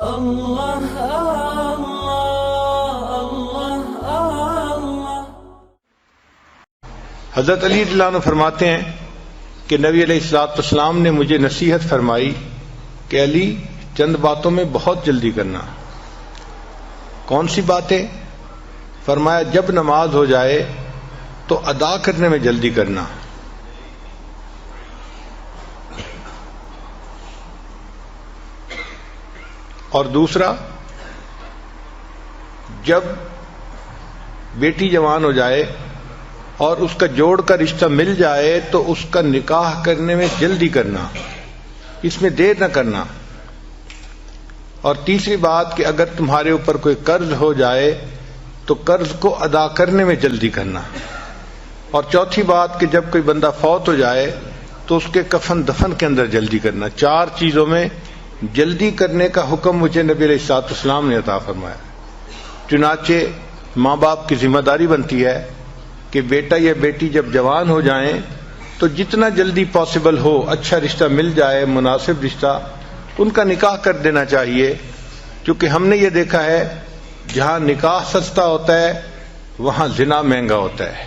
اللہ اللہ اللہ اللہ۔ حضرت علی رضی اللہ عنہ فرماتے ہیں کہ نبی علیہ الصلوۃ والسلام نے مجھے نصیحت فرمائی کہ علی چند باتوں میں بہت جلدی کرنا۔ کون سی باتیں؟ فرمایا جب نماز ہو جائے تو ادا کرنے میں جلدی کرنا، اور دوسرا جب بیٹی جوان ہو جائے اور اس کا جوڑ کا رشتہ مل جائے تو اس کا نکاح کرنے میں جلدی کرنا، اس میں دیر نہ کرنا۔ اور تیسری بات کہ اگر تمہارے اوپر کوئی قرض ہو جائے تو قرض کو ادا کرنے میں جلدی کرنا۔ اور چوتھی بات کہ جب کوئی بندہ فوت ہو جائے تو اس کے کفن دفن کے اندر جلدی کرنا۔ 4 چیزوں میں جلدی کرنے کا حکم مجھے نبی علیہ الصلوۃ والسلام نے عطا فرمایا۔ چنانچہ ماں باپ کی ذمہ داری بنتی ہے کہ بیٹا یا بیٹی جب جوان ہو جائیں تو جتنا جلدی پاسبل ہو اچھا رشتہ مل جائے، مناسب رشتہ، ان کا نکاح کر دینا چاہیے، کیونکہ ہم نے یہ دیکھا ہے جہاں نکاح سستا ہوتا ہے وہاں زنا مہنگا ہوتا ہے،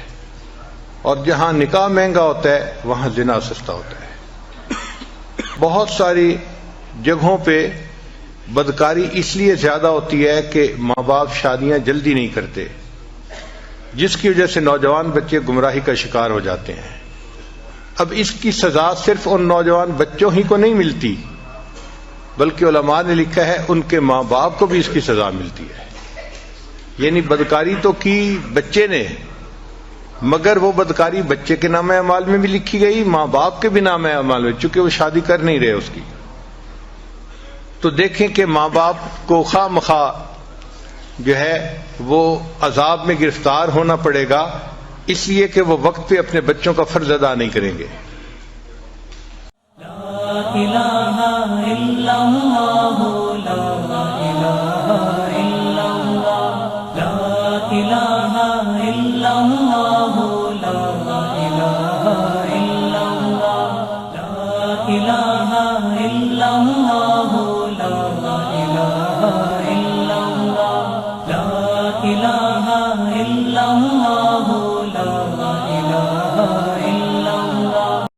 اور جہاں نکاح مہنگا ہوتا ہے وہاں زنا سستا ہوتا ہے۔ بہت ساری جگہوں پہ بدکاری اس لیے زیادہ ہوتی ہے کہ ماں باپ شادیاں جلدی نہیں کرتے، جس کی وجہ سے نوجوان بچے گمراہی کا شکار ہو جاتے ہیں۔ اب اس کی سزا صرف ان نوجوان بچوں ہی کو نہیں ملتی، بلکہ علماء نے لکھا ہے ان کے ماں باپ کو بھی اس کی سزا ملتی ہے۔ یعنی بدکاری تو کی بچے نے، مگر وہ بدکاری بچے کے نام اعمال میں بھی لکھی گئی، ماں باپ کے بھی نام اعمال میں، چونکہ وہ شادی کر نہیں رہے اس کی۔ تو دیکھیں کہ ماں باپ کو خواہ مخواہ جو ہے وہ عذاب میں گرفتار ہونا پڑے گا، اس لیے کہ وہ وقت پہ اپنے بچوں کا فرض ادا نہیں کریں گے۔ لا الہ الا اللہ، لا الہ الا اللہ، لا الہ الا اللہ، لا الہ الا اللہ، لا الہ الا اللہ، لا الہ